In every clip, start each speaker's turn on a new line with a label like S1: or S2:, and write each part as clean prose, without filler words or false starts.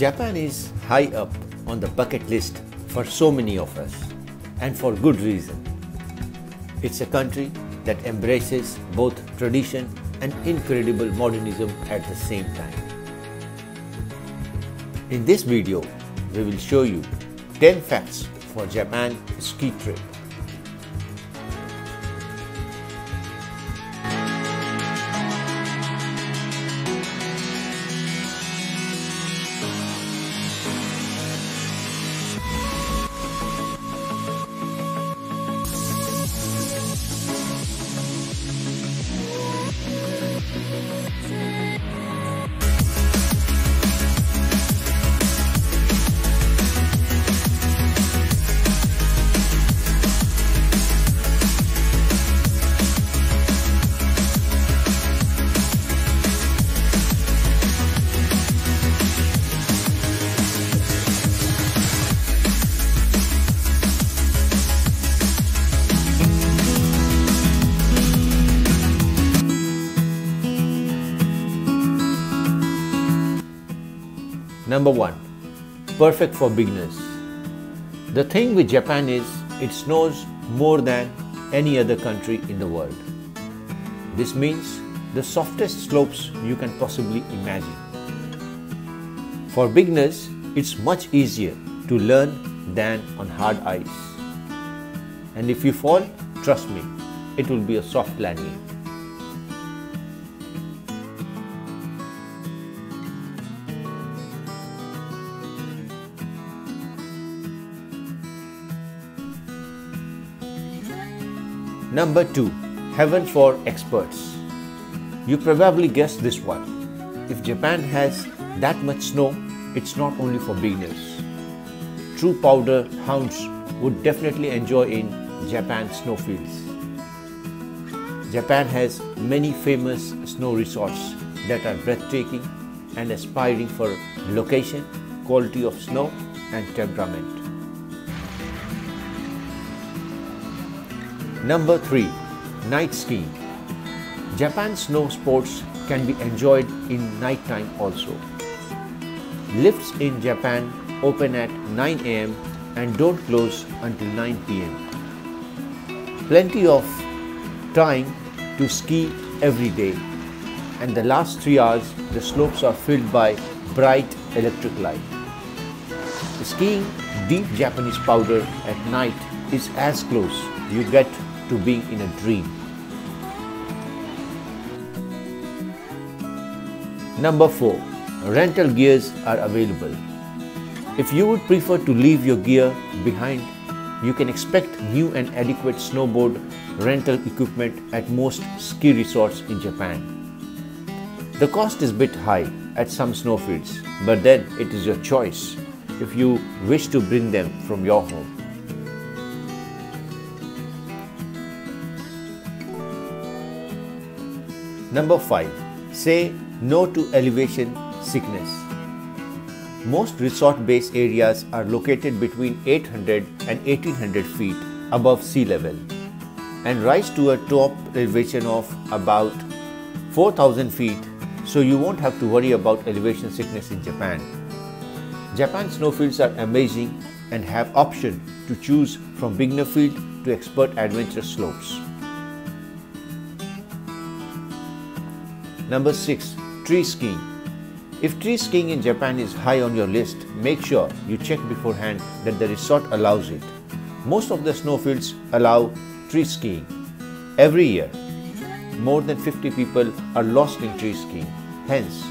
S1: Japan is high up on the bucket list for so many of us, and for good reason. It's a country that embraces both tradition and incredible modernism at the same time. In this video, we will show you 10 facts for Japan ski trip. Number 1. Perfect for beginners. The thing with Japan is it snows more than any other country in the world. This means the softest slopes you can possibly imagine. For beginners, it's much easier to learn than on hard ice. And if you fall, trust me, it will be a soft landing. Number 2. Heaven for experts. You probably guessed this one. If Japan has that much snow, it's not only for beginners. True powder hounds would definitely enjoy in Japan's snowfields. Japan has many famous snow resorts that are breathtaking and aspiring for location, quality of snow and temperament. Number 3. Night skiing. Japan's snow sports can be enjoyed in night time also. Lifts in Japan open at 9 AM and don't close until 9 PM. Plenty of time to ski every day, and the last 3 hours the slopes are filled by bright electric light. Skiing deep Japanese powder at night is as close you get to being in a dream. Number 4. Rental gears are available. If you would prefer to leave your gear behind, you can expect new and adequate snowboard rental equipment at most ski resorts in Japan. The cost is a bit high at some snowfields, but then it is your choice if you wish to bring them from your home. Number 5. Say no to elevation sickness. Most resort-based areas are located between 800 and 1800 feet above sea level and rise to a top elevation of about 4000 feet, so you won't have to worry about elevation sickness in Japan. Japan's snowfields are amazing and have option to choose from beginner field to expert adventure slopes. Number 6. Tree skiing. If tree skiing in Japan is high on your list, make sure you check beforehand that the resort allows it. Most of the snowfields allow tree skiing. Every year, more than 50 people are lost in tree skiing. Hence,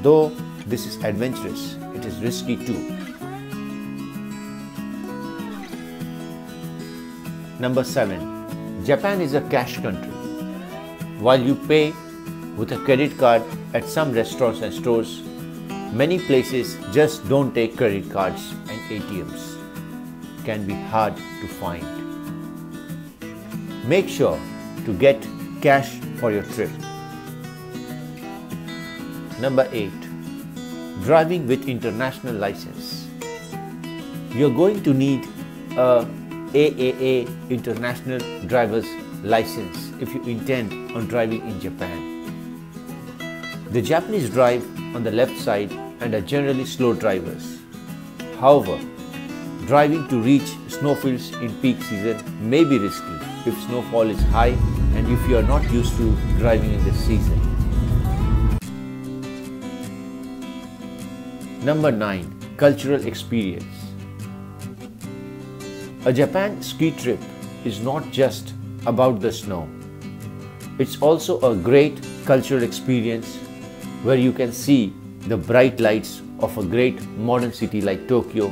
S1: though this is adventurous, it is risky too. Number 7. Japan is a cash country. While you pay with a credit card at some restaurants and stores, many places just don't take credit cards, and ATMs can be hard to find. Make sure to get cash for your trip. Number 8. Driving with international license. You're going to need a AAA International Driver's License if you intend on driving in Japan. The Japanese drive on the left side and are generally slow drivers. However, driving to reach snowfields in peak season may be risky if snowfall is high and if you are not used to driving in this season. Number 9. Cultural experience. A Japan ski trip is not just about the snow. It's also a great cultural experience where you can see the bright lights of a great modern city like Tokyo,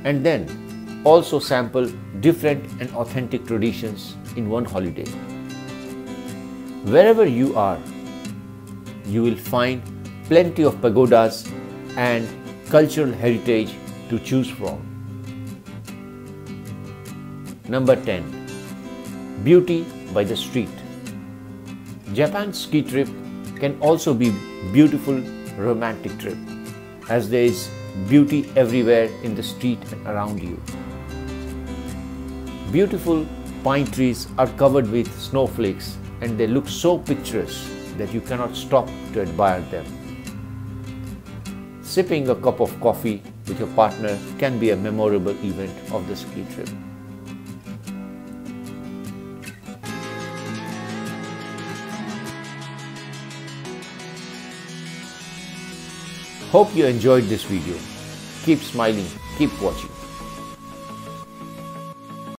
S1: and then also sample different and authentic traditions in one holiday. Wherever you are, you will find plenty of pagodas and cultural heritage to choose from. Number 10. Beauty by the street. Japan's ski trip can also be beautiful romantic trip, as there is beauty everywhere in the street and around you. Beautiful pine trees are covered with snowflakes and they look so picturesque that you cannot stop to admire them. Sipping a cup of coffee with your partner can be a memorable event of the ski trip. Hope you enjoyed this video. Keep smiling, keep watching.